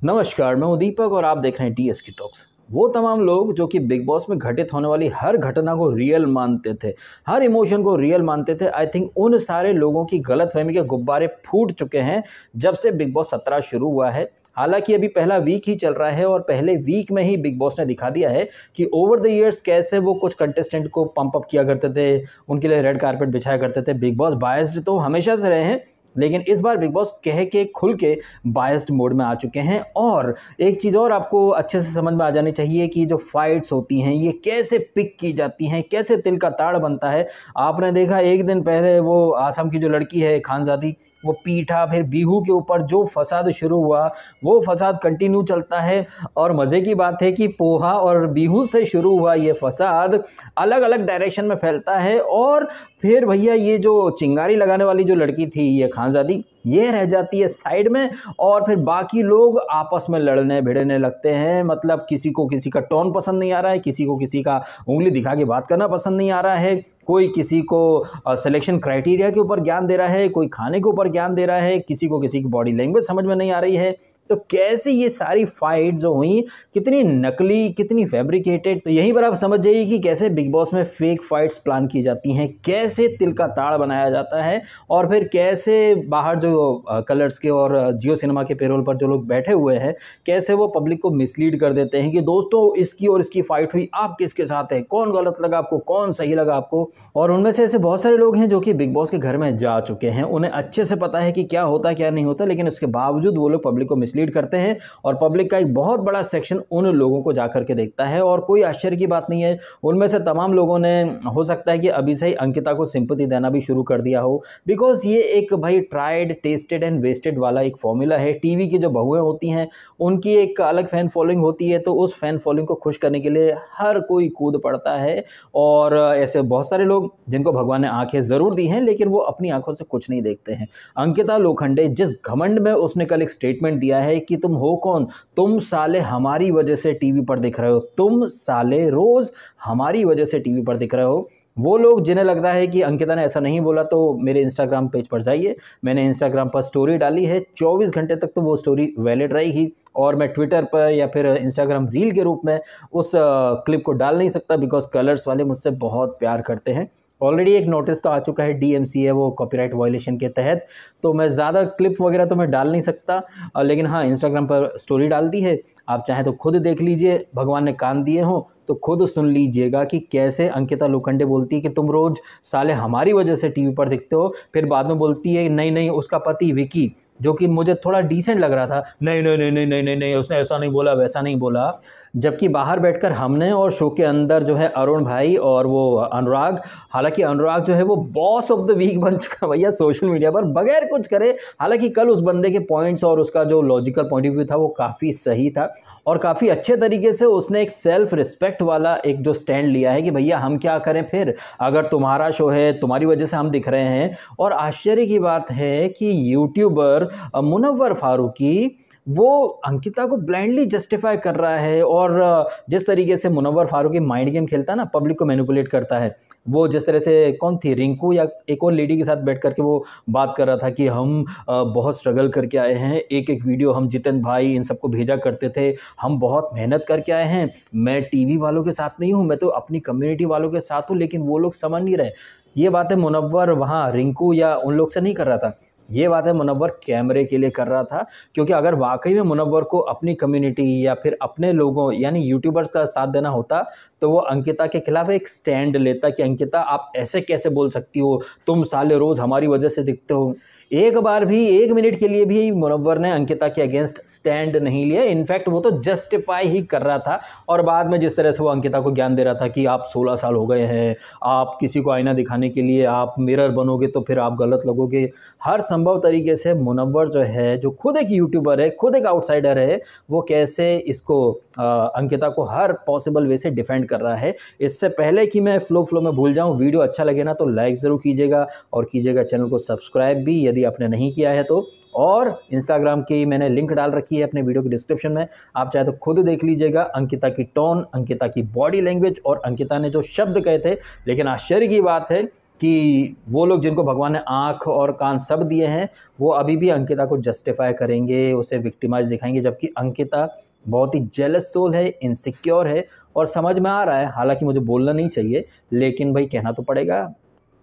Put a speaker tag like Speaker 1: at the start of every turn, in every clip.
Speaker 1: नमस्कार, मैं हूं दीपक और आप देख रहे हैं टीएसके टॉक्स। वो तमाम लोग जो कि बिग बॉस में घटित होने वाली हर घटना को रियल मानते थे, हर इमोशन को रियल मानते थे, आई थिंक उन सारे लोगों की गलतफहमी के गुब्बारे फूट चुके हैं जब से बिग बॉस 17 शुरू हुआ है। हालांकि अभी पहला वीक ही चल रहा है और पहले वीक में ही बिग बॉस ने दिखा दिया है कि ओवर द इयर्स कैसे वो कुछ कंटेस्टेंट को पंप अप किया करते थे, उनके लिए रेड कारपेट बिछाया करते थे। बिग बॉस बायस्ड तो हमेशा से रहे हैं, लेकिन इस बार बिग बॉस कह के खुल के बायस्ड मोड में आ चुके हैं। और एक चीज़ और आपको अच्छे से समझ में आ जानी चाहिए कि जो फाइट्स होती हैं ये कैसे पिक की जाती हैं, कैसे तिल का ताड़ बनता है। आपने देखा एक दिन पहले वो आसाम की जो लड़की है खानजादी, वो पीठा फिर बीहू के ऊपर जो फसाद शुरू हुआ वो फसाद कंटिन्यू चलता है। और मज़े की बात है कि पोहा और बीहू से शुरू हुआ ये फसाद अलग अलग डायरेक्शन में फैलता है। और फिर भैया ये जो चिंगारी लगाने वाली जो लड़की थी ये खानजादी, ये रह जाती है साइड में और फिर बाकी लोग आपस में लड़ने भिड़ने लगते हैं। मतलब किसी को किसी का टोन पसंद नहीं आ रहा है, किसी को किसी का उंगली दिखा के बात करना पसंद नहीं आ रहा है, कोई किसी को सिलेक्शन क्राइटेरिया के ऊपर ज्ञान दे रहा है, कोई खाने के ऊपर ज्ञान दे रहा है, किसी को किसी की बॉडी लैंग्वेज समझ में नहीं आ रही है। तो कैसे ये सारी फाइट जो हुई, कितनी नकली, कितनी फैब्रिकेटेड। तो यहीं पर आप समझ जाइए कि कैसे बिग बॉस में फेक फाइट्स प्लान की जाती हैं, कैसे तिल का ताड़ बनाया जाता है और फिर कैसे बाहर जो कलर्स के और जियो सिनेमा के पेरोल पर जो लोग बैठे हुए हैं, कैसे वो पब्लिक को मिसलीड कर देते हैं कि दोस्तों इसकी और इसकी फाइट हुई, आप किसके साथ हैं, कौन गलत लगा आपको, कौन सही लगा आपको। और उनमें से ऐसे बहुत सारे लोग हैं जो कि बिग बॉस के घर में जा चुके हैं, उन्हें अच्छे से पता है कि क्या होता है क्या नहीं होता, लेकिन उसके बावजूद वो लोग पब्लिक को मिसलीड करते हैं और पब्लिक का एक बहुत बड़ा सेक्शन उन लोगों को जाकर के देखता है। और कोई आश्चर्य की बात नहीं है, उनमें से तमाम लोगों ने हो सकता है कि अभी से ही अंकिता को सिंपैथी देना भी शुरू कर दिया हो, बिकॉज ये एक भाई ट्राइड टेस्टेड एंड वेस्टेड वाला एक फॉर्मूला है। टीवी की जो बहुएं होती हैं उनकी एक अलग फैन फॉलोइंग होती है, तो उस फैन फॉलोइंग को खुश करने के लिए हर कोई कूद पड़ता है। और ऐसे बहुत सारे लोग जिनको भगवान ने आंखें ज़रूर दी हैं लेकिन वो अपनी आंखों से कुछ नहीं देखते हैं। अंकिता लोखंडे जिस घमंड में उसने कल एक स्टेटमेंट दिया है कि तुम हो कौन, तुम साले हमारी वजह से टीवी पर दिख रहे हो, तुम साले रोज हमारी वजह से टीवी पर दिख रहे हो। वो लोग जिन्हें लगता है कि अंकिता ने ऐसा नहीं बोला तो मेरे इंस्टाग्राम पेज पर जाइए, मैंने इंस्टाग्राम पर स्टोरी डाली है, 24 घंटे तक तो वो स्टोरी वैलिड रहेगी। और मैं ट्विटर पर या फिर इंस्टाग्राम रील के रूप में उस क्लिप को डाल नहीं सकता, बिकॉज कलर्स वाले मुझसे बहुत प्यार करते हैं। ऑलरेडी एक नोटिस तो आ चुका है डीएमसी है वो कॉपीराइट वायलेशन के तहत, तो मैं ज़्यादा क्लिप वगैरह तो मैं डाल नहीं सकता। लेकिन हाँ, इंस्टाग्राम पर स्टोरी डाल दी है, आप चाहें तो खुद देख लीजिए, भगवान ने कान दिए हों तो खुद सुन लीजिएगा कि कैसे अंकिता लोखंडे बोलती है कि तुम रोज़ साले हमारी वजह से टीवी पर दिखते हो, फिर बाद में बोलती है नहीं नहीं उसका पति विकी, जो कि मुझे थोड़ा डिसेंट लग रहा था, नहीं नहीं नहीं नहीं नहीं नहीं नहीं उसने ऐसा नहीं बोला वैसा नहीं बोला। जबकि बाहर बैठकर हमने और शो के अंदर जो है अरुण भाई और वो अनुराग, हालांकि अनुराग जो है वो बॉस ऑफ द वीक बन चुका भैया सोशल मीडिया पर बगैर कुछ करे। हालांकि कल उस बंदे के पॉइंट्स और उसका जो लॉजिकल पॉइंट ऑफ व्यू था वो काफ़ी सही था और काफ़ी अच्छे तरीके से उसने एक सेल्फ रिस्पेक्ट वाला एक जो स्टैंड लिया है कि भैया हम क्या करें, फिर अगर तुम्हारा शो है तुम्हारी वजह से हम दिख रहे हैं। और आश्चर्य की बात है कि यूट्यूबर मुनव्वर फारूकी वो अंकिता को ब्लाइंडली जस्टिफाई कर रहा है। और जिस तरीके से मुनव्वर फारूकी माइंड गेम खेलता है ना, पब्लिक को मैनिपुलेट करता है, वो जिस तरह से कौन थी रिंकू या एक और लेडी के साथ बैठ करके वो बात कर रहा था कि हम बहुत स्ट्रगल करके आए हैं, एक एक वीडियो हम जितेंद्र भाई इन सबको भेजा करते थे, हम बहुत मेहनत करके आए हैं, मैं टीवी वालों के साथ नहीं हूँ, मैं तो अपनी कम्युनिटी वालों के साथ हूँ। लेकिन वो लोग समझ नहीं रहे, ये बातें मुनव्वर वहाँ रिंकू या उन लोग से नहीं कर रहा था, ये बात है मुनव्वर कैमरे के लिए कर रहा था। क्योंकि अगर वाकई में मुनव्वर को अपनी कम्युनिटी या फिर अपने लोगों यानी यूट्यूबर्स का साथ देना होता तो वो अंकिता के खिलाफ एक स्टैंड लेता कि अंकिता आप ऐसे कैसे बोल सकती हो, तुम साले रोज़ हमारी वजह से दिखते हो। एक बार भी, एक मिनट के लिए भी मुनव्वर ने अंकिता के अगेंस्ट स्टैंड नहीं लिया। इनफैक्ट वो तो जस्टिफाई ही कर रहा था। और बाद में जिस तरह से वो अंकिता को ज्ञान दे रहा था कि आप 16 साल हो गए हैं, आप किसी को आईना दिखाने के लिए आप मिरर बनोगे तो फिर आप गलत लगोगे, हर संभव तरीके से मुनव्वर जो है, जो खुद एक यूट्यूबर है, खुद एक आउटसाइडर है, वो कैसे इसको अंकिता को हर पॉसिबल वे से डिफेंड कर रहा है। इससे पहले कि मैं फ्लो में भूल जाऊं, वीडियो अच्छा लगे ना तो लाइक ज़रूर कीजिएगा और कीजिएगा चैनल को सब्सक्राइब भी यदि आपने नहीं किया है तो। और इंस्टाग्राम की मैंने लिंक डाल रखी है अपने वीडियो के डिस्क्रिप्शन में, आप चाहे तो खुद देख लीजिएगा अंकिता की टोन, अंकिता की बॉडी लैंग्वेज और अंकिता ने जो शब्द कहे थे। लेकिन आश्चर्य की बात है कि वो लोग जिनको भगवान ने आँख और कान सब दिए हैं वो अभी भी अंकिता को जस्टिफाई करेंगे, उसे विक्टिमाइज दिखाएंगे, जबकि अंकिता बहुत ही जेलस सोल है, इनसिक्योर है। और समझ में आ रहा है, हालांकि मुझे बोलना नहीं चाहिए लेकिन भाई कहना तो पड़ेगा,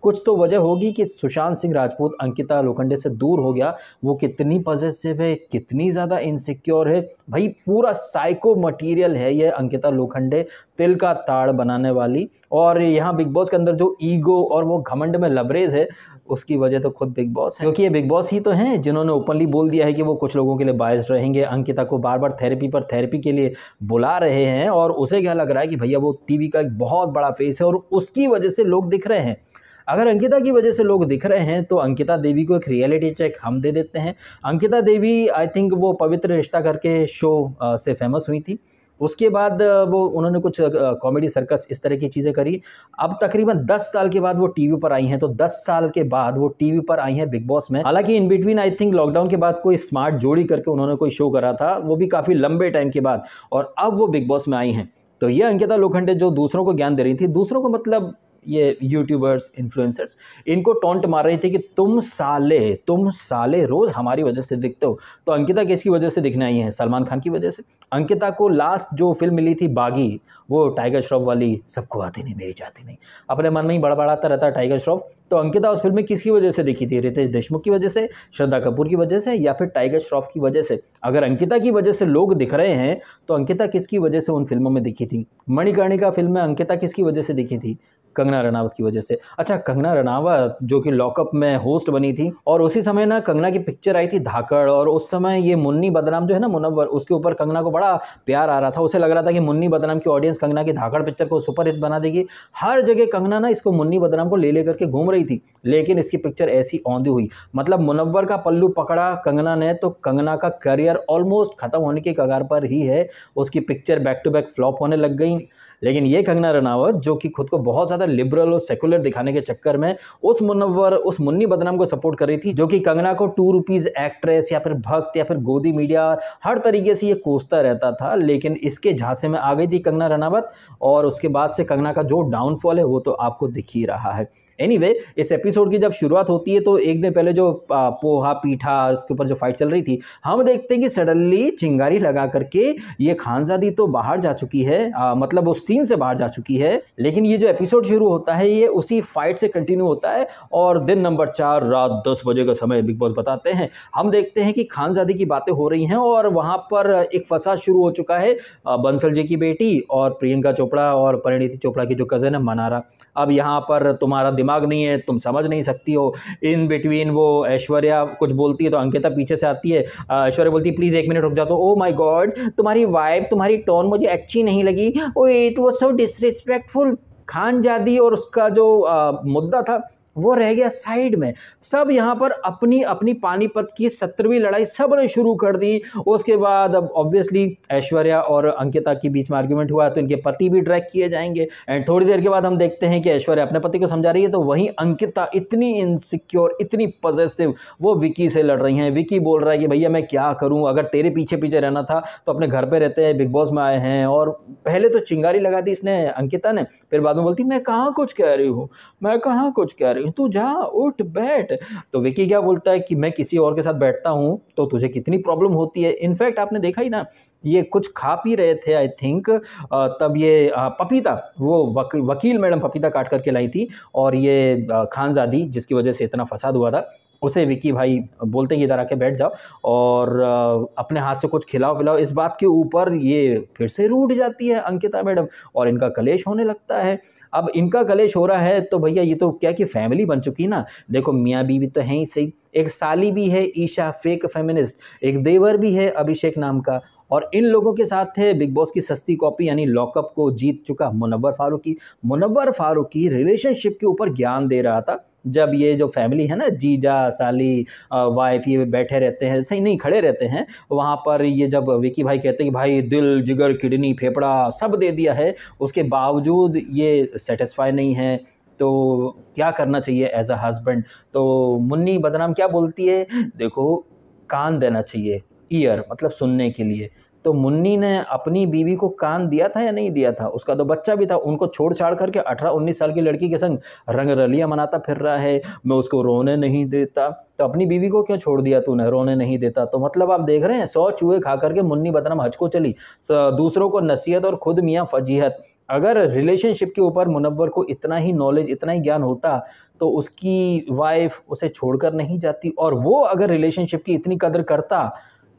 Speaker 1: कुछ तो वजह होगी कि सुशांत सिंह राजपूत अंकिता लोखंडे से दूर हो गया। वो कितनी पॉजेसिव है, कितनी ज़्यादा इनसिक्योर है, भाई पूरा साइको मटेरियल है ये अंकिता लोखंडे, तिल का ताड़ बनाने वाली। और यहाँ बिग बॉस के अंदर जो ईगो और वो घमंड में लबरेज है, उसकी वजह तो खुद बिग बॉस है, क्योंकि ये बिग बॉस ही तो हैं जिन्होंने ओपनली बोल दिया है कि वो कुछ लोगों के लिए बायस्ड रहेंगे, अंकिता को बार बार थेरेपी पर थेरेपी के लिए बुला रहे हैं। और उसे क्या लग रहा है कि भैया वो टीवी का एक बहुत बड़ा फेस है और उसकी वजह से लोग दिख रहे हैं। अगर अंकिता की वजह से लोग दिख रहे हैं तो अंकिता देवी को एक रियलिटी चेक हम दे देते हैं। अंकिता देवी आई थिंक वो पवित्र रिश्ता करके शो से फेमस हुई थी, उसके बाद वो उन्होंने कुछ कॉमेडी सर्कस इस तरह की चीज़ें करी। अब तकरीबन 10 साल के बाद वो टीवी पर आई हैं, तो 10 साल के बाद वो टीवी पर आई हैं बिग बॉस में। हालांकि in between I think lockdown के बाद कोई स्मार्ट जोड़ी करके उन्होंने कोई शो करा था, वो भी काफ़ी लंबे टाइम के बाद, और अब वो बिग बॉस में आई हैं। तो ये अंकिता लोखंडे जो दूसरों को ज्ञान दे रही थी, दूसरों को मतलब ये यूट्यूबर्स, इन्फ्लुएंसर्स, इनको टॉन्ट मार रही थी कि तुम साले रोज हमारी वजह से दिखते हो। तो अंकिता किसकी वजह से दिखने आई है? सलमान खान की वजह से। अंकिता को लास्ट जो फिल्म मिली थी बागी, वो टाइगर श्रॉफ वाली, सबको आती नहीं मेरी जाती नहीं, अपने मन में ही बड़बड़ाता रहता है टाइगर श्रॉफ। तो अंकिता उस फिल्म में किसकी वजह से दिखी थी? रितेश देशमुख की वजह से, श्रद्धा कपूर की वजह से, या फिर टाइगर श्रॉफ की वजह से? अगर अंकिता की वजह से लोग दिख रहे हैं तो अंकिता किसकी वजह से उन फिल्मों में दिखी थी? मणिकर्णिका फिल्म में अंकिता किसकी वजह से दिखी थी? कंगना रनावत की वजह से। अच्छा, कंगना रनावत जो कि लॉकअप में होस्ट बनी थी, और उसी समय ना कंगना की पिक्चर आई थी धाकड़, और उस समय ये मुन्नी बदनाम जो है ना मुनव्वर, उसके ऊपर कंगना को बड़ा प्यार आ रहा था। उसे लग रहा था कि मुन्नी बदनाम की ऑडियंस कंगना की धाकड़ पिक्चर को सुपरहिट बना देगी। हर जगह कंगना ना इसको मुन्नी बदनाम को ले करके घूम रही थी, लेकिन इसकी पिक्चर ऐसी औंधी हुई, मतलब मुनव्वर का पल्लू पकड़ा कंगना ने, तो कंगना का करियर ऑलमोस्ट खत्म होने की कगार पर ही है। उसकी picture back to back flop होने लग गई। लेकिन ये कंगना रनावत जो कि खुद को बहुत ज़्यादा लिबरल और सेकुलर दिखाने के चक्कर में उस मुनव्वर, उस मुन्नी बदनाम को सपोर्ट कर रही थी, जो कि कंगना को 2 रुपीज़ एक्ट्रेस या फिर भक्त या फिर गोदी मीडिया हर तरीके से ये कोसता रहता था। लेकिन इसके झांसे में आ गई थी कंगना रनावत, और उसके बाद से कंगना का जो डाउनफॉल है वो तो आपको दिख ही रहा है। एनीवे, इस एपिसोड की जब शुरुआत होती है तो एक दिन पहले जो पोहा पीठा उसके ऊपर जो फाइट चल रही थी, हम देखते हैं कि सडनली चिंगारी लगा करके ये खानजादी तो बाहर जा चुकी है, मतलब उस सीन से बाहर जा चुकी है। लेकिन ये जो एपिसोड शुरू होता है ये उसी फाइट से कंटिन्यू होता है, और दिन नंबर 4 रात 10 बजे का समय बिग बॉस बताते हैं। हम देखते हैं कि खानजादी की बातें हो रही हैं और वहां पर एक फसाद शुरू हो चुका है बंसल जी की बेटी और प्रियंका चोपड़ा और परिणीति चोपड़ा की जो कजन है मनारा। अब यहाँ पर तुम्हारा दिमाग नहीं है, तुम समझ नहीं सकती हो। इन बिटवीन वो ऐश्वर्या कुछ बोलती है तो अंकिता पीछे से आती है, ऐश्वर्या बोलती है प्लीज 1 मिनट रुक जाओ, तो ओ माय गॉड तुम्हारी वाइब, तुम्हारी टोन मुझे अच्छी नहीं लगी, oh it was so disrespectful. Khanzadi और उसका जो मुद्दा था वो रह गया साइड में। सब यहाँ पर अपनी अपनी पानीपत की 17वीं लड़ाई सब ने शुरू कर दी। उसके बाद अब ऑब्वियसली ऐश्वर्या और अंकिता के बीच में आर्ग्यूमेंट हुआ तो इनके पति भी ड्रैग किए जाएंगे, एंड थोड़ी देर के बाद हम देखते हैं कि ऐश्वर्या अपने पति को समझा रही है, तो वहीं अंकिता इतनी इनसिक्योर, इतनी पॉजेसिव, वो विकी से लड़ रही हैं। विकी बोल रहा है कि भैया मैं क्या करूं, अगर तेरे पीछे पीछे रहना था तो अपने घर पे रहते हैं, बिग बॉस में आए हैं। और पहले तो चिंगारी लगा दी इसने अंकिता ने, फिर बाद में बोलती मैं कहाँ कुछ कह रही हूँ, मैं कहाँ कुछ कह रही हूँ, तू जा उठ बैठ। तो विकी क्या बोलता है कि मैं किसी और के साथ बैठता हूँ तो तुझे कितनी प्रॉब्लम होती है। इनफैक्ट आपने देखा ही ना, ये कुछ खा पी रहे थे आई थिंक, तब ये पपीता, वो वकील मैडम पपीता काट करके लाई थी, और ये खानजादी जिसकी वजह से इतना फसाद हुआ था, उसे विकी भाई बोलते हैं इधर आके बैठ जाओ और अपने हाथ से कुछ खिलाओ पिलाओ। इस बात के ऊपर ये फिर से रूठ जाती है अंकिता मैडम और इनका कलेश होने लगता है। अब इनका कलेश हो रहा है तो भैया ये तो क्या कि फैमिली बन चुकी ना। देखो मियाँ बीवी तो हैं ही सही, एक साली भी है ईशा फेक फेमिनिस्ट, एक देवर भी है अभिषेक नाम का, और इन लोगों के साथ है बिग बॉस की सस्ती कॉपी यानी लॉकअप को जीत चुका मुनव्वर फारूकी। मुनव्वर फारूकी रिलेशनशिप के ऊपर ज्ञान दे रहा था। जब ये जो फैमिली है ना, जीजा साली वाइफ, ये बैठे रहते हैं, सही नहीं खड़े रहते हैं वहाँ पर, ये जब विकी भाई कहते हैं कि भाई दिल जिगर किडनी फेफड़ा सब दे दिया है, उसके बावजूद ये सेटिस्फाई नहीं है, तो क्या करना चाहिए एज अ हस्बैंड। तो मुन्नी बदनाम क्या बोलती है, देखो कान देना चाहिए, ईयर मतलब सुनने के लिए, तो मुन्नी ने अपनी बीवी को कान दिया था या नहीं दिया था? उसका तो बच्चा भी था, उनको छोड़ छाड़ करके 18-19 साल की लड़की के संग रंगरलियां मनाता फिर रहा है, मैं उसको रोने नहीं देता। तो अपनी बीवी को क्यों छोड़ दिया तूने, रोने नहीं देता? तो मतलब आप देख रहे हैं 100 चूहे खा करके मुन्नी बदनाम हज को चली, दूसरों को नसीहत और खुद मियाँ फजीहत। अगर रिलेशनशिप के ऊपर मुनव्वर को इतना ही नॉलेज, इतना ही ज्ञान होता तो उसकी वाइफ उसे छोड़कर नहीं जाती, और वो अगर रिलेशनशिप की इतनी कदर करता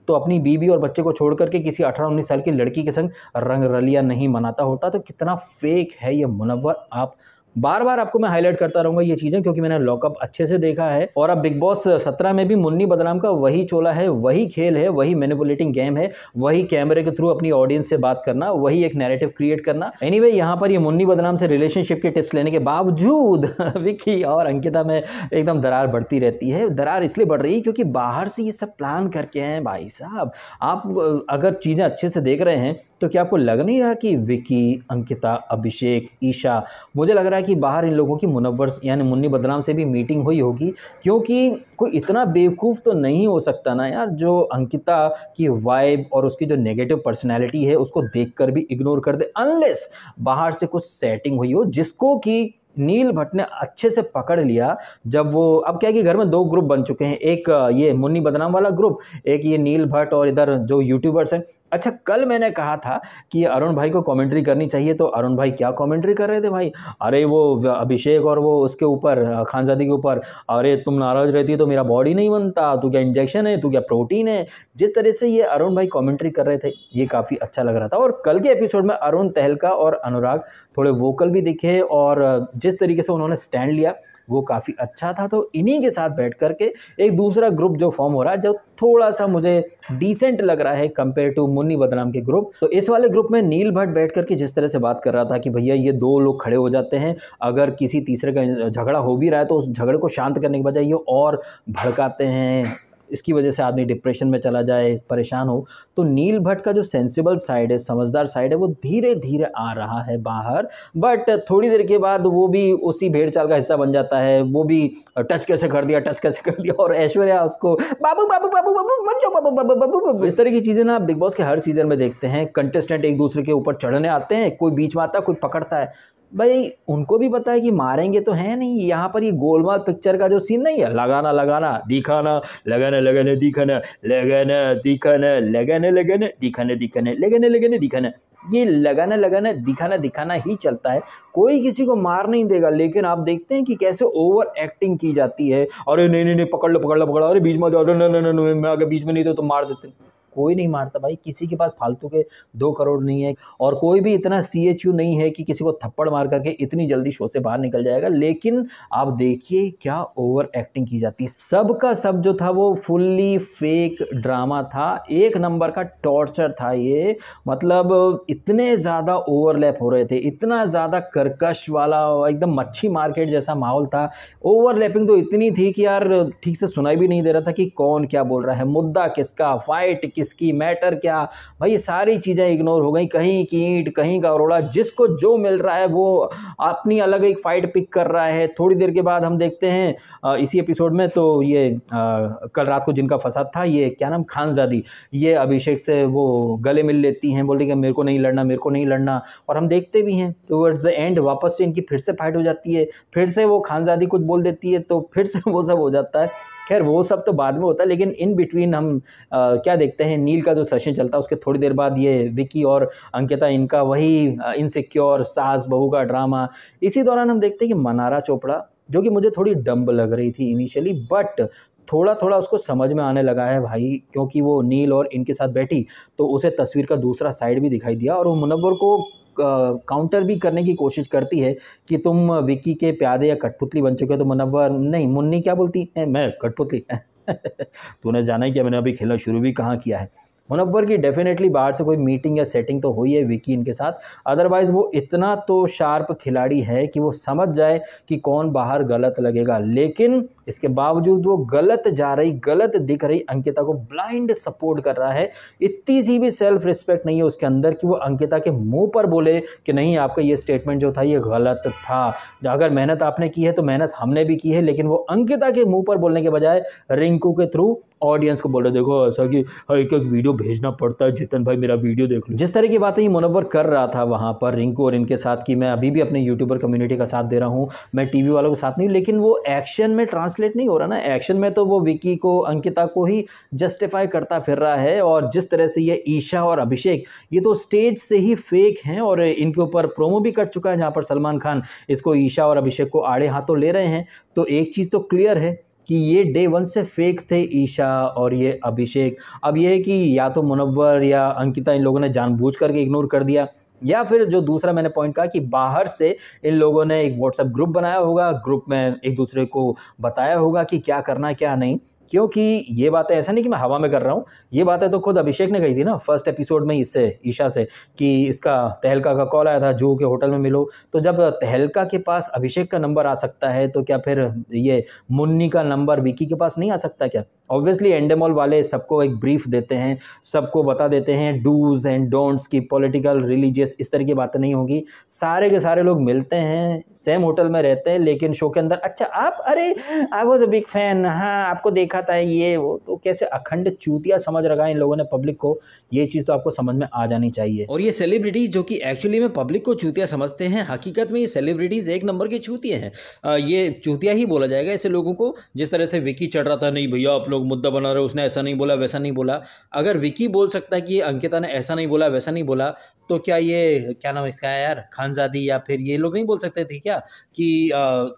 Speaker 1: तो अपनी बीवी और बच्चे को छोड़ करके किसी 18-19 साल की लड़की के संग रंगरलियां नहीं मनाता होता। तो कितना फेक है ये मुनव्वर। आप बार बार आपको मैं हाईलाइट करता रहूंगा ये चीज़ें, क्योंकि मैंने लॉकअप अच्छे से देखा है। और अब बिग बॉस 17 में भी मुन्नी बदनाम का वही चोला है, वही खेल है, वही मैनिपुलेटिंग गेम है, वही कैमरे के थ्रू अपनी ऑडियंस से बात करना, वही एक नैरेटिव क्रिएट करना। एनीवे, यहाँ पर ये मुन्नी बदनाम से रिलेशनशिप के टिप्स लेने के बावजूद विक्की और अंकिता में एकदम दरार बढ़ती रहती है। दरार इसलिए बढ़ रही है क्योंकि बाहर से ये सब प्लान करके हैं भाई साहब। आप अगर चीज़ें अच्छे से देख रहे हैं तो क्या आपको लग नहीं रहा कि विकी, अंकिता, अभिषेक, ईशा, मुझे लग रहा है कि बाहर इन लोगों की मुनव्वर यानी मुन्नी बदनाम से भी मीटिंग हुई होगी? क्योंकि कोई इतना बेवकूफ़ तो नहीं हो सकता ना यार, जो अंकिता की वाइब और उसकी जो नेगेटिव पर्सनैलिटी है उसको देखकर भी इग्नोर कर दे, अनलेस बाहर से कुछ सेटिंग हुई हो, जिसको कि नील भट्ट ने अच्छे से पकड़ लिया। जब वो, अब क्या है कि घर में 2 ग्रुप बन चुके हैं, एक ये मुन्नी बदनाम वाला ग्रुप, एक ये नील भट्ट और इधर जो यूट्यूबर्स हैं। अच्छा, कल मैंने कहा था कि अरुण भाई को कमेंट्री करनी चाहिए, तो अरुण भाई क्या कमेंट्री कर रहे थे भाई? अरे वो अभिषेक और वो उसके ऊपर खानजादी के ऊपर, अरे तुम नाराज रहती तो मेरा बॉडी नहीं बनता, तू क्या इंजेक्शन है, तू क्या प्रोटीन है। जिस तरह से ये अरुण भाई कमेंट्री कर रहे थे ये काफ़ी अच्छा लग रहा था। और कल के एपिसोड में अरुण, तहलका और अनुराग थोड़े वोकल भी दिखे, और जिस तरीके से उन्होंने स्टैंड लिया वो काफ़ी अच्छा था। तो इन्हीं के साथ बैठ करके एक दूसरा ग्रुप जो फॉर्म हो रहा है, जो थोड़ा सा मुझे डिसेंट लग रहा है कंपेयर टू मुन्नी बदनाम के ग्रुप। तो इस वाले ग्रुप में नील भट्ट बैठ करके जिस तरह से बात कर रहा था कि भैया ये 2 लोग खड़े हो जाते हैं, अगर किसी तीसरे का झगड़ा हो भी रहा है तो उस झगड़े को शांत करने के बजाय ये और भड़काते हैं, इसकी वजह से आदमी डिप्रेशन में चला जाए, परेशान हो। तो नील भट्ट का जो सेंसिबल साइड है, समझदार साइड है, वो धीरे धीरे आ रहा है बाहर। बट थोड़ी देर के बाद वो भी उसी भेड़ चाल का हिस्सा बन जाता है। वो भी टच कैसे कर दिया, टच कैसे कर दिया, और ऐश्वर्या उसको बाबू बाबू बाबू बाबू मत जाओ बाबू बाबू बाबू बाबू। इस तरह की चीज़ें ना बिग बॉस के हर सीजन में देखते हैं। कंटेस्टेंट एक दूसरे के ऊपर चढ़ने आते हैं, कोई बीच में आता है, कोई पकड़ता है। भाई उनको भी पता है कि मारेंगे तो है नहीं। यहाँ पर ये गोलमाल पिक्चर का जो सीन नहीं है, लगाना लगाना दिखाना, लगाना लगाना दिखाना, लगाना दिखाना, लगाना लगाना दिखाना दिखाना, लगाना लगाना दिखाना, ये लगाना लगाना दिखाना दिखाना ही चलता है। कोई किसी को मार नहीं देगा, लेकिन आप देखते हैं कि कैसे ओवर एक्टिंग की जाती है। अरे नहीं नहीं नहीं, पकड़ लो पकड़ लो पकड़ लो, अरे बीच में जाओ, नहीं नहीं नहीं, मैं अगर बीच में नहीं तो मार देते। कोई नहीं मारता भाई, किसी के पास फालतू के 2 करोड़ नहीं है, और कोई भी इतना CHU नहीं है कि किसी को थप्पड़ मार करके इतनी जल्दी शो से बाहर निकल जाएगा। लेकिन आप देखिए क्या ओवर एक्टिंग की जाती है। सब का सब जो था वो फुल्ली फेक ड्रामा था, एक नंबर का टॉर्चर था ये। मतलब इतने ज़्यादा ओवरलैप हो रहे थे, इतना ज़्यादा कर्कश वाला एकदम मच्छी मार्केट जैसा माहौल था। ओवरलैपिंग तो इतनी थी कि यार ठीक से सुनाई भी नहीं दे रहा था कि कौन क्या बोल रहा है, मुद्दा किसका, फाइट किसकी, मैटर क्या। भाई ये सारी चीज़ें इग्नोर हो गई, कहीं की ईंट कहीं का रोड़ा, जिसको जो मिल रहा है वो अपनी अलग एक फाइट पिक कर रहा है। थोड़ी देर के बाद हम देखते हैं इसी एपिसोड में, तो ये कल रात को जिनका फसाद था, ये क्या नाम, खानजादी, ये अभिषेक से वो गले मिल लेती हैं, बोल रही कि मेरे को नहीं लड़ना, मेरे को नहीं लड़ना। और हम देखते भी हैं टुवर्ड्स द एंड वापस से इनकी फिर से फाइट हो जाती है, फिर से वो खानजादी कुछ बोल देती है, तो फिर से वो सब हो जाता है। खैर वो सब तो बाद में होता है, लेकिन इन बिटवीन हम क्या देखते हैं, नील का जो सेशन चलता है उसके थोड़ी देर बाद ये विकी और अंकिता, इनका वही इनसिक्योर सास बहू का ड्रामा। इसी दौरान हम देखते हैं कि मनारा चोपड़ा, जो कि मुझे थोड़ी डम्ब लग रही थी इनिशियली, बट थोड़ा थोड़ा उसको समझ में आने लगा है भाई, क्योंकि वो नील और इनके साथ बैठी तो उसे तस्वीर का दूसरा साइड भी दिखाई दिया, और वो मुनव्वर को काउंटर भी करने की कोशिश करती है कि तुम विकी के प्यादे या कठपुतली बन चुके हो। तो मुनव्वर, नहीं, मुन्नी क्या बोलती है, मैं कठपुतली तूने जाना ही क्या, मैंने अभी खेलना शुरू भी कहाँ किया है। मुनव्वर की डेफिनेटली बाहर से कोई मीटिंग या सेटिंग तो हुई है विकी इनके साथ, अदरवाइज़ वो इतना तो शार्प खिलाड़ी है कि वो समझ जाए कि कौन बाहर गलत लगेगा। लेकिन इसके बावजूद वो गलत जा रही, गलत दिख रही अंकिता को ब्लाइंड सपोर्ट कर रहा है। इतनी सी भी सेल्फ रिस्पेक्ट नहीं है उसके अंदर कि वो अंकिता के मुंह पर बोले कि नहीं, आपका ये स्टेटमेंट जो था ये गलत था, अगर मेहनत आपने की है तो मेहनत हमने भी की है। लेकिन वो अंकिता के मुंह पर बोलने के बजाय रिंकू के थ्रू ऑडियंस को बोल रहे देखो ऐसा कि एक एक वीडियो भेजना पड़ता है, जितन भाई मेरा वीडियो देख लो। जिस तरह की बातें ये मुनव्वर कर रहा था वहाँ पर रिंकू और इनके साथ कि मैं अभी भी अपने यूट्यूबर कम्युनिटी का साथ दे रहा हूँ, मैं टीवी वालों के साथ नहीं, लेकिन वो एक्शन में ट्रांसलेट नहीं हो रहा ना। एक्शन में तो वो विकी को, अंकिता को ही जस्टिफाई करता फिर रहा है। और जिस तरह से ये ईशा और अभिषेक ये तो स्टेज से ही फेक हैं, और इनके ऊपर प्रोमो भी कट चुका है जहाँ पर सलमान खान इसको ईशा और अभिषेक को आड़े हाथों ले रहे हैं। तो एक चीज़ तो क्लियर है कि ये डे वन से फेक थे ईशा और ये अभिषेक। अब ये है कि या तो मुनव्वर या अंकिता इन लोगों ने जानबूझ करके इग्नोर कर दिया, या फिर जो दूसरा मैंने पॉइंट कहा कि बाहर से इन लोगों ने एक व्हाट्सएप ग्रुप बनाया होगा, ग्रुप में एक दूसरे को बताया होगा कि क्या करना है क्या नहीं। क्योंकि ये बातें ऐसा नहीं कि मैं हवा में कर रहा हूँ, ये बातें तो खुद अभिषेक ने कही थी ना फर्स्ट एपिसोड में इससे, ईशा से, कि इसका तहलका का कॉल आया था जूहू के होटल में मिलो। तो जब तहलका के पास अभिषेक का नंबर आ सकता है तो क्या फिर ये मुन्नी का नंबर विकी के पास नहीं आ सकता क्या? ऑब्वियसली एंडेमॉल वाले सबको एक ब्रीफ देते हैं, सबको बता देते हैं डूज एंड डोंट्स की, पॉलिटिकल, रिलीजियस, इस तरह की बातें नहीं होंगी। सारे के सारे लोग मिलते हैं, सेम होटल में रहते हैं, लेकिन शो के अंदर अच्छा आप, अरे I was a big fan, हाँ आपको देखा था ये वो। तो कैसे अखंड चूतिया समझ रखा है इन लोगों ने पब्लिक को, ये चीज़ तो आपको समझ में आ जानी चाहिए। और ये सेलिब्रिटीज़ जो कि एक्चुअली में पब्लिक को चूतिया समझते हैं, हकीकत में ये सेलिब्रिटीज़ एक नंबर के चूतिया हैं। ये चूतिया ही बोला जाएगा ऐसे लोगों को। जिस तरह से विकी चढ़ रहा था, नहीं भैया आप लोग मुद्दा बना रहे हो, उसने ऐसा नहीं बोला वैसा नहीं बोला। अगर विकी बोल सकता है कि अंकिता ने ऐसा नहीं बोला वैसा नहीं बोला, तो क्या ये क्या नाम इसका है यार, खानजादी या फिर ये लोग नहीं बोल सकते थे क्या कि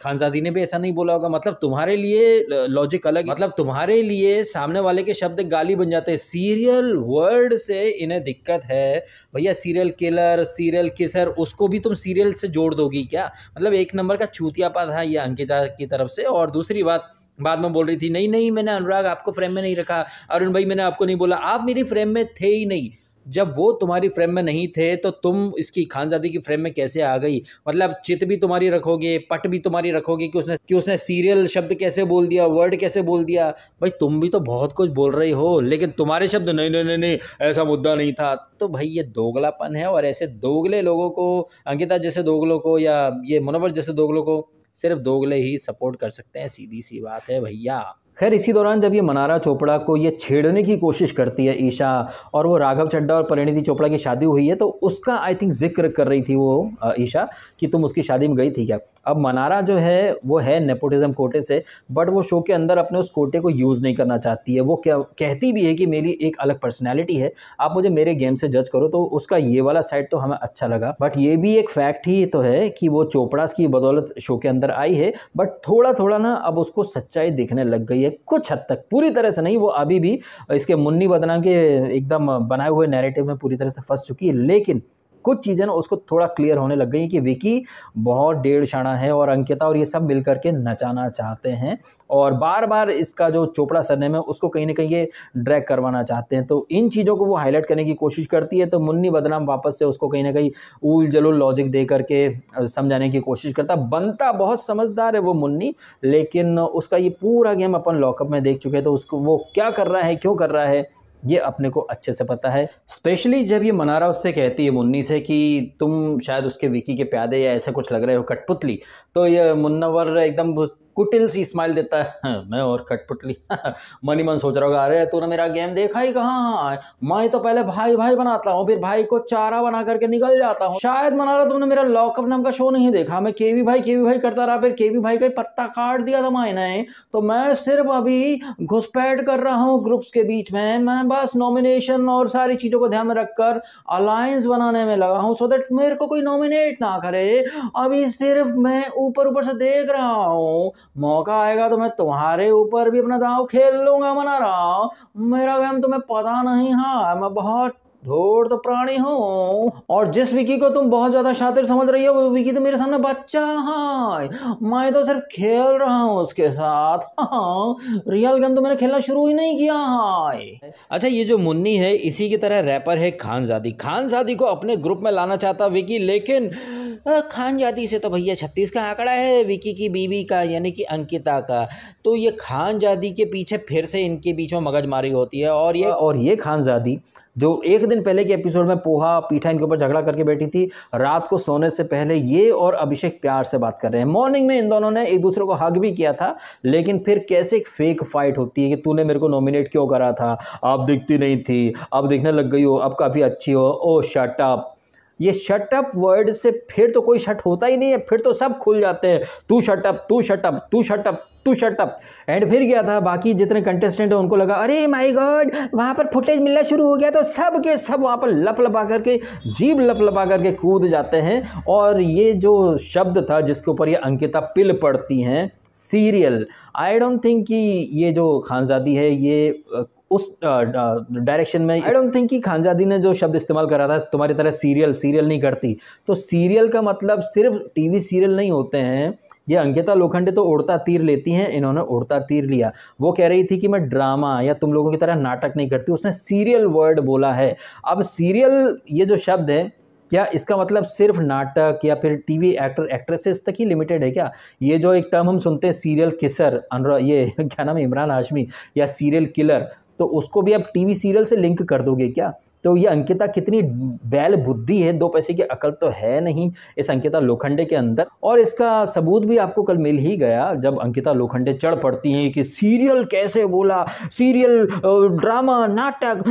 Speaker 1: खानजादी ने भी ऐसा नहीं बोला होगा? मतलब तुम्हारे लिए लॉजिक अलग, मतलब तुम्हारे लिए सामने वाले के शब्द गाली बन जाते हैं। सीरियल वर्ड से इन्हें दिक्कत है भैया, सीरियल किलर, सीरियल किसर, उसको भी तुम सीरियल से जोड़ दोगी क्या? मतलब एक नंबर का चूतियापा था ये अंकिता की तरफ से। और दूसरी बात, बाद में बोल रही थी नहीं नहीं मैंने अनुराग आपको फ्रेम में नहीं रखा, अरुण भाई मैंने आपको नहीं बोला, आप मेरी फ्रेम में थे ही नहीं। जब वो तुम्हारी फ्रेम में नहीं थे तो तुम इसकी खानजादी की फ्रेम में कैसे आ गई? मतलब चित भी तुम्हारी रखोगे, पट भी तुम्हारी रखोगे कि उसने सीरियल शब्द कैसे बोल दिया, वर्ड कैसे बोल दिया। भाई तुम भी तो बहुत कुछ बोल रही हो, लेकिन तुम्हारे शब्द नहीं नहीं नहीं नहीं ऐसा मुद्दा नहीं था। तो भाई ये दोगलापन है, और ऐसे दोगले लोगों को, अंकिता जैसे दोगलों को या ये मुनव्वर जैसे दोगलों को सिर्फ दोगले ही सपोर्ट कर सकते हैं, सीधी सी बात है भैया। खैर इसी दौरान जब ये मनारा चोपड़ा को ये छेड़ने की कोशिश करती है ईशा, और वो राघव चड्ढा और परिणीति चोपड़ा की शादी हुई है, तो उसका आई थिंक जिक्र कर रही थी वो ईशा कि तुम उसकी शादी में गई थी क्या। अब मनारा जो है वो है नेपोटिज्म कोटे से, बट वो शो के अंदर अपने उस कोटे को यूज़ नहीं करना चाहती है। वो क्या कहती भी है कि मेरी एक अलग पर्सनैलिटी है, आप मुझे मेरे गेम से जज करो। तो उसका ये वाला साइड तो हमें अच्छा लगा, बट ये भी एक फैक्ट ही तो है कि वो चोपड़ास की बदौलत शो के अंदर आई है, बट थोड़ा थोड़ा ना अब उसको सच्चाई दिखने लग गई है कुछ हद तक, पूरी तरह से नहीं। वो अभी भी इसके मुन्नी बदनाम के एकदम बनाए हुए नैरेटिव में पूरी तरह से फंस चुकी है, लेकिन कुछ चीज़ें ना उसको थोड़ा क्लियर होने लग गई कि विकी बहुत डेढ़ शाना है, और अंकिता और ये सब मिल करके नचाना चाहते हैं, और बार बार इसका जो चोपड़ा सरनेम है उसको कहीं ना कहीं ये ड्रैग करवाना चाहते हैं। तो इन चीज़ों को वो हाईलाइट करने की कोशिश करती है, तो मुन्नी बदनाम वापस से उसको कहीं ना कहीं ऊल जलूल लॉजिक दे करके समझाने की कोशिश करता। बनता बहुत समझदार है वो मुन्नी, लेकिन उसका ये पूरा गेम अपन लॉकअप में देख चुके हैं, तो उसको वो क्या कर रहा है, क्यों कर रहा है, ये अपने को अच्छे से पता है। स्पेशली जब ये मनारा उससे कहती है मुन्नी से कि तुम शायद उसके विकी के प्यादे या ऐसे कुछ लग रहे हो, कठपुतली, तो ये मुन्नवर एकदम कुटिल सी स्माइल देता है, हाँ, मैं और कठपुतली मन ही मन सोच रहा होगा अरे तूने मेरा गेम देखा ही कहाँ, मैं तो पहले भाई भाई बनाता हूँ, फिर भाई को चारा बना करके निकल जाता हूँ। शायद मनारा तुमने मेरा लॉकअप नाम का शो नहीं देखा, मैं केवी भाई करता रहा, फिर केवी भाई का पत्ता काट दिया था मैंने, तो मैं सिर्फ अभी घुसपैठ कर रहा हूँ ग्रुप्स के बीच में, मैं बस नॉमिनेशन और सारी चीजों को ध्यान में रखकर अलायंस बनाने में लगा हूँ, सो दैट मेरे को कोई नॉमिनेट ना करे। अभी सिर्फ मैं ऊपर ऊपर से देख रहा हूँ, मौका आएगा तो मैं तुम्हारे ऊपर भी अपना दांव खेल लूंगा मनारा, मेरा गेम तुम्हें पता नहीं है, मैं बहुत धूर्त तो प्राणी हूँ। और जिस विकी को तुम बहुत ज्यादा शातिर समझ रही हो, वो विकी तो मेरे सामने बच्चा है, मैं तो सिर्फ खेल रहा हूँ उसके साथ, हाँ, रियल गेम तो मैंने खेलना शुरू ही नहीं किया है। अच्छा ये जो मुन्नी है इसी की तरह रैपर है खानजादी, खानजादी को अपने ग्रुप में लाना चाहता विकी, लेकिन खानजादी से तो भैया 36 का आंकड़ा है विकी की बीवी का यानी कि अंकिता का, तो ये खानजादी के पीछे फिर से इनके बीच में मगजमारी होती है। और ये खानजादी जो एक दिन पहले के एपिसोड में पोहा पीठा इनके ऊपर झगड़ा करके बैठी थी, रात को सोने से पहले ये और अभिषेक प्यार से बात कर रहे हैं। मॉर्निंग में इन दोनों ने एक दूसरे को हग भी किया था, लेकिन फिर कैसे एक फेक फाइट होती है कि तूने मेरे को नॉमिनेट क्यों करा था, अब दिखती नहीं थी, अब दिखने लग गई हो, अब काफ़ी अच्छी हो, ओ शट अप। ये शट अप वर्ड से फिर तो कोई शट होता ही नहीं है, फिर तो सब खुल जाते हैं, तू शट अप, तू शट अप, तू शट अप, टू शट अप। एंड फिर क्या था, बाकी जितने कंटेस्टेंट हैं उनको लगा अरे माय गॉड वहाँ पर फुटेज मिलना शुरू हो गया, तो सब के सब वहाँ पर लप लपा करके जीभ लप लपा करके कूद जाते हैं। और ये जो शब्द था जिसके ऊपर ये अंकिता पिल पड़ती हैं, सीरियल, आई डोंट थिंक कि ये जो खानजादी है ये उस डायरेक्शन में, आई डोंट थिंक कि खानजादी ने जो शब्द इस्तेमाल करा था तुम्हारी तरह सीरियल नहीं करती, तो सीरियल का मतलब सिर्फ टीवी सीरियल नहीं होते हैं। ये अंकिता लोखंडे तो उड़ता तीर लेती हैं, इन्होंने उड़ता तीर लिया। वो कह रही थी कि मैं ड्रामा या तुम लोगों की तरह नाटक नहीं करती, उसने सीरियल वर्ड बोला है। अब सीरियल ये जो शब्द है, क्या इसका मतलब सिर्फ नाटक या फिर टीवी एक्टर एक्ट्रेसेस तक ही लिमिटेड है क्या? ये जो एक टर्म हम सुनते हैं सीरियल किसर, ये क्या नाम है, इमरान हाशमी, या सीरियल किलर, तो उसको भी आप टीवी सीरियल से लिंक कर दोगे क्या? तो ये अंकिता कितनी बैल बुद्धि है, दो पैसे की अकल तो है नहीं इस अंकिता लोखंडे के अंदर। और इसका सबूत भी आपको कल मिल ही गया जब अंकिता लोखंडे चढ़ पड़ती हैं कि सीरियल कैसे बोला, सीरियल ड्रामा नाटक,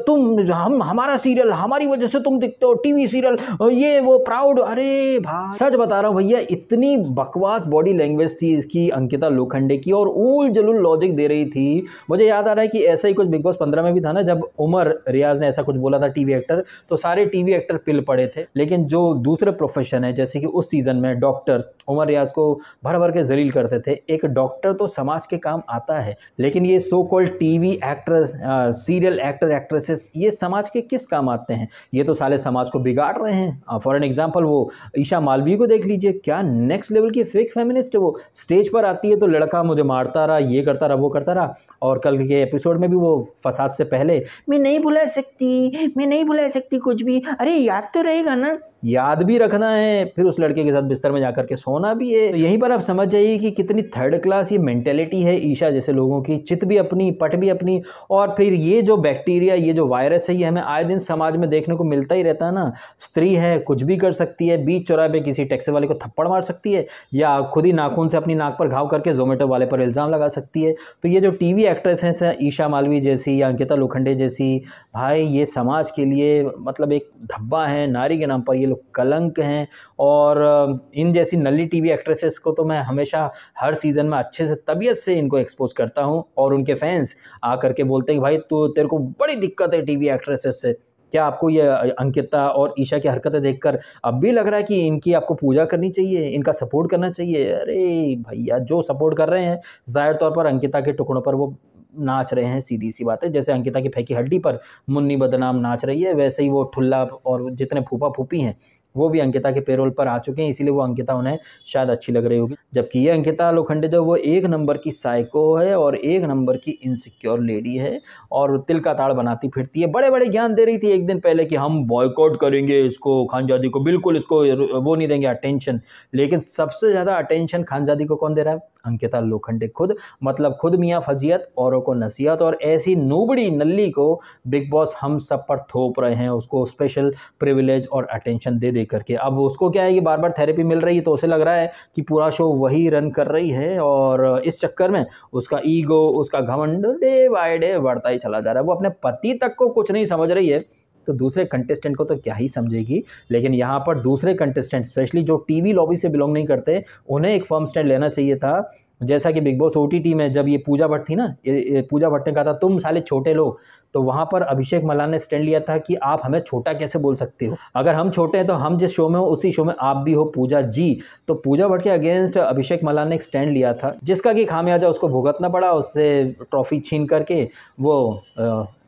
Speaker 1: तुम हमारा सीरियल हमारी वजह से तुम दिखते हो, टीवी सीरियल ये वो प्राउड। अरे भाई सच बता रहा हूँ भैया, इतनी बकवास बॉडी लैंग्वेज थी इसकी अंकिता लोखंडे की, और ऊल जलूल लॉजिक दे रही थी। मुझे याद आ रहा है कि ऐसा ही कुछ बिग बॉस 15 में भी था ना, जब उमर रियाज ने ऐसा कुछ बोला था टीवी एक्टर, तो सारे टीवी एक्टर पिल पड़े थे। लेकिन जो दूसरे प्रोफेशन है, जैसे कि उस सीजन में डॉक्टर उमर रियाज को भर भर के जलील करते थे। एक डॉक्टर तो समाज के काम आता है, लेकिन ये so called TV actress, serial actor actresses, ये समाज के किस काम आते हैं? ये तो साले समाज को बिगाड़ रहे हैं। फॉर एन एग्जाम्पल वो ईशा मालवी को देख लीजिए, क्या नेक्स्ट लेवल की फेक फेमिनिस्ट है। वो स्टेज पर आती है तो लड़का मुझे मारता रहा, ये करता रहा, वो करता रहा, और कल के एपिसोड में भी वो फसाद से पहले मैं नहीं भुला सकती कुछ भी, अरे याद तो रहेगा ना, याद भी रखना है, फिर उस लड़के के साथ बिस्तर में जाकर के सोना भी है। तो यहीं पर आप समझ जाइए कि कितनी थर्ड क्लास ये मेंटेलिटी है ईशा जैसे लोगों की, चित भी अपनी पट भी अपनी। और फिर ये जो बैक्टीरिया, ये जो वायरस है, ये हमें आए दिन समाज में देखने को मिलता ही रहता है ना। स्त्री है, कुछ भी कर सकती है, बीच चौराहे पे किसी टैक्सी वाले को थप्पड़ मार सकती है, या खुद ही नाखून से अपनी नाक पर घाव करके जोमेटो वाले पर इल्ज़ाम लगा सकती है। तो ये जो टीवी एक्ट्रेस हैं ईशा मालवी जैसी या अंकिता लोखंडे जैसी, भाई ये समाज के लिए मतलब एक धब्बा है, नारी के नाम पर ये लोग कलंक हैं। और इन जैसी नल्ली टीवी एक्ट्रेसेस को तो मैं हमेशा हर सीज़न में अच्छे से तबीयत से इनको एक्सपोज करता हूं, और उनके फैंस आकर के बोलते हैं कि भाई तो तेरे को बड़ी दिक्कत है टीवी एक्ट्रेसेस से। क्या आपको ये अंकिता और ईशा की हरकतें देखकर अब भी लग रहा है कि इनकी आपको पूजा करनी चाहिए, इनका सपोर्ट करना चाहिए? अरे भैया, जो सपोर्ट कर रहे हैं ज़ाहिर तौर पर अंकिता के टुकड़ों पर वो नाच रहे हैं, सीधी सी बात है। जैसे अंकिता की फेंकी हड्डी पर मुन्नी बदनाम नाच रही है, वैसे ही वो ठुल्ला और जितने फूफा फूफी हैं वो भी अंकिता के पेरोल पर आ चुके हैं, इसीलिए वो अंकिता उन्हें शायद अच्छी लग रही होगी। जबकि ये अंकिता लोखंडे जो वो एक नंबर की साइको है और एक नंबर की इनसिक्योर लेडी है, और तिल का ताड़ बनाती फिरती है। बड़े बड़े ज्ञान दे रही थी एक दिन पहले कि हम बॉयकॉट करेंगे इसको, खानजादी को बिल्कुल इसको वो नहीं देंगे अटेंशन। लेकिन सबसे ज़्यादा अटेंशन खानजादी को कौन दे रहा है? अंकिता लोखंडे खुद। मतलब खुद मियाँ फजीयत, औरों को नसीहत, और ऐसी नूबड़ी नल्ली को बिग बॉस हम सब पर थोप रहे हैं, उसको स्पेशल प्रिविलेज और अटेंशन दे करके। अब उसको क्या है कि बार बार थेरेपी मिल रही है, तो उसे लग रहा है कि पूरा शो वही रन कर रही है, और इस चक्कर में उसका ईगो, उसका घमंड डे बाय डे बढ़ता ही चला जा रहा है। वो अपने पति तक को कुछ नहीं समझ रही है, तो दूसरे कंटेस्टेंट को तो क्या ही समझेगी। लेकिन यहाँ पर दूसरे कंटेस्टेंट, स्पेशली जो टीवी लॉबी से बिलोंग नहीं करते, उन्हें एक फर्म स्टैंड लेना चाहिए था। जैसा कि बिग बॉस OTT में जब ये पूजा भट्ट थी ना, ये पूजा भट्ट ने कहा था तुम साले छोटे लोग, तो वहाँ पर अभिषेक मल्लान ने स्टैंड लिया था कि आप हमें छोटा कैसे बोल सकते हो, अगर हम छोटे हैं तो हम जिस शो में हो उसी शो में आप भी हो पूजा जी। तो पूजा भट्ट के अगेंस्ट अभिषेक मल्लान ने एक स्टैंड लिया था, जिसका कि खामियाजा उसको भुगतना पड़ा। उससे ट्रॉफी छीन करके वो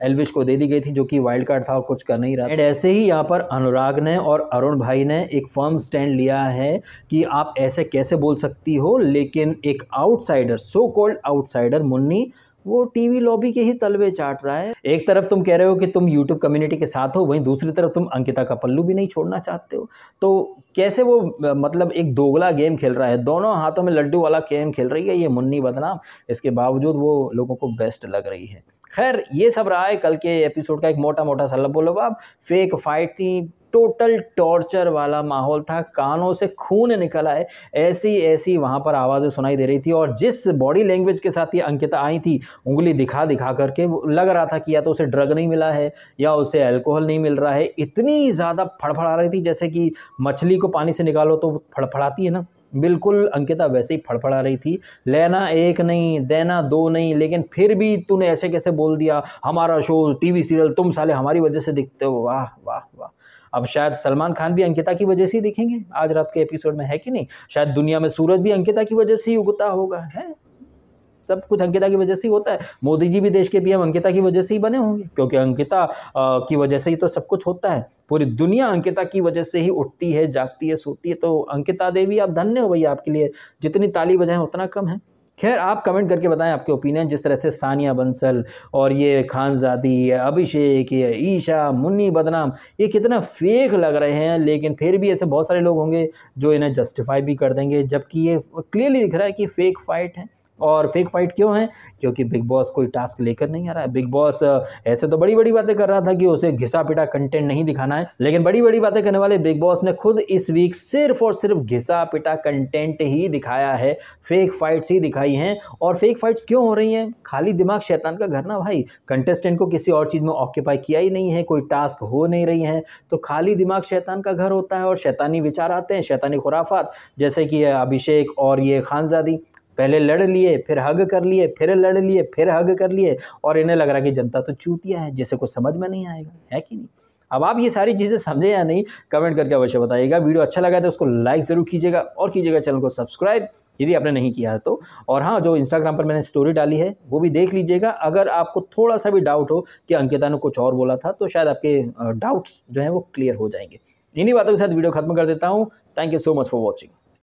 Speaker 1: एल्विश को दे दी गई थी, जो कि वाइल्ड कार्ड था और कुछ कर नहीं रहा। एंड ऐसे ही यहाँ पर अनुराग ने और अरुण भाई ने एक फर्म स्टैंड लिया है कि आप ऐसे कैसे बोल सकती हो। लेकिन एक outsider, so called outsider Munni, वो टीवी लॉबी के ही तलवे चाट रहा है। एक तरफ तुम कह रहे हो कि तुम यूट्यूब कम्युनिटी के साथ हो, वहीं दूसरी तरफ तुम अंकिता का पल्लू भी नहीं छोड़ना चाहते हो। तो कैसे वो मतलब एक दोगला गेम खेल रहा है, दोनों हाथों में लड्डू वाला गेम खेल रही है ये मुन्नी बदनाम। इसके बावजूद वो लोगों को बेस्ट लग रही है। खैर ये सब रहा है कल के एपिसोड का एक मोटा मोटा सा लबोलबाब। फेक फाइट थी, टोटल टॉर्चर वाला माहौल था, कानों से खून निकल आए, ऐसी ऐसी वहाँ पर आवाज़ें सुनाई दे रही थी। और जिस बॉडी लैंग्वेज के साथ ये अंकिता आई थी, उंगली दिखा दिखा करके, लग रहा था कि या तो उसे ड्रग नहीं मिला है या उसे अल्कोहल नहीं मिल रहा है। इतनी ज़्यादा फड़फड़ा रही थी जैसे कि मछली को पानी से निकालो तो फड़फड़ाती है ना, बिल्कुल अंकिता वैसे ही फड़फड़ा रही थी। लेना एक नहीं, देना दो नहीं, लेकिन फिर भी तूने ऐसे कैसे बोल दिया, हमारा शो टीवी सीरियल तुम साले हमारी वजह से दिखते हो। वाह वाह वाह। अब शायद सलमान खान भी अंकिता की वजह से ही दिखेंगे आज रात के एपिसोड में, है कि नहीं? शायद दुनिया में सूरज भी अंकिता की वजह से ही उगता होगा, है? सब कुछ अंकिता की वजह से ही होता है। मोदी जी भी देश के पीएम अंकिता की वजह से ही बने होंगे, क्योंकि अंकिता की वजह से ही तो सब कुछ होता है। पूरी दुनिया अंकिता की वजह से ही उठती है, जागती है, सोती है। तो अंकिता देवी आप धन्य हो भैया, आपके लिए जितनी ताली बजाएं उतना कम है। खैर आप कमेंट करके बताएं आपके ओपिनियन। जिस तरह से सानिया बंसल और ये खानजादी, अभिषेक, ये ईशा, मुन्नी बदनाम, ये कितना फेक लग रहे हैं, लेकिन फिर भी ऐसे बहुत सारे लोग होंगे जो इन्हें जस्टिफाई भी कर देंगे, जबकि ये क्लियरली दिख रहा है कि फेक फाइट है। और फेक फाइट क्यों है? क्योंकि बिग बॉस कोई टास्क लेकर नहीं आ रहा है। बिग बॉस ऐसे तो बड़ी बड़ी बातें कर रहा था कि उसे घिसा पिटा कंटेंट नहीं दिखाना है, लेकिन बड़ी बड़ी बातें करने वाले बिग बॉस ने खुद इस वीक सिर्फ और सिर्फ घिसा पिटा कंटेंट ही दिखाया है, फेक फाइट्स ही दिखाई हैं। और फेक फाइट्स क्यों हो रही हैं? खाली दिमाग शैतान का घर ना भाई। कंटेस्टेंट को किसी और चीज़ में ऑक्यूपाई किया ही नहीं है, कोई टास्क हो नहीं रही है, तो खाली दिमाग शैतान का घर होता है और शैतानी विचार आते हैं, शैतानी खुराफात। जैसे कि अभिषेक और ये खानजादी पहले लड़ लिए, फिर हग कर लिए, फिर लड़ लिए, फिर हग कर लिए, और इन्हें लग रहा कि जनता तो चूतिया है, जिसे कुछ समझ में नहीं आएगा, है कि नहीं? अब आप ये सारी चीज़ें समझे या नहीं, कमेंट करके अवश्य बताइएगा। वीडियो अच्छा लगा तो उसको लाइक ज़रूर कीजिएगा और कीजिएगा चैनल को सब्सक्राइब यदि आपने नहीं किया है तो। और हाँ, जो इंस्टाग्राम पर मैंने स्टोरी डाली है वो भी देख लीजिएगा। अगर आपको थोड़ा सा भी डाउट हो कि अंकिता ने कुछ और बोला था, तो शायद आपके डाउट्स जो हैं वो क्लियर हो जाएंगे। इन्हीं बातों के साथ वीडियो खत्म कर देता हूँ। Thank you so much for watching.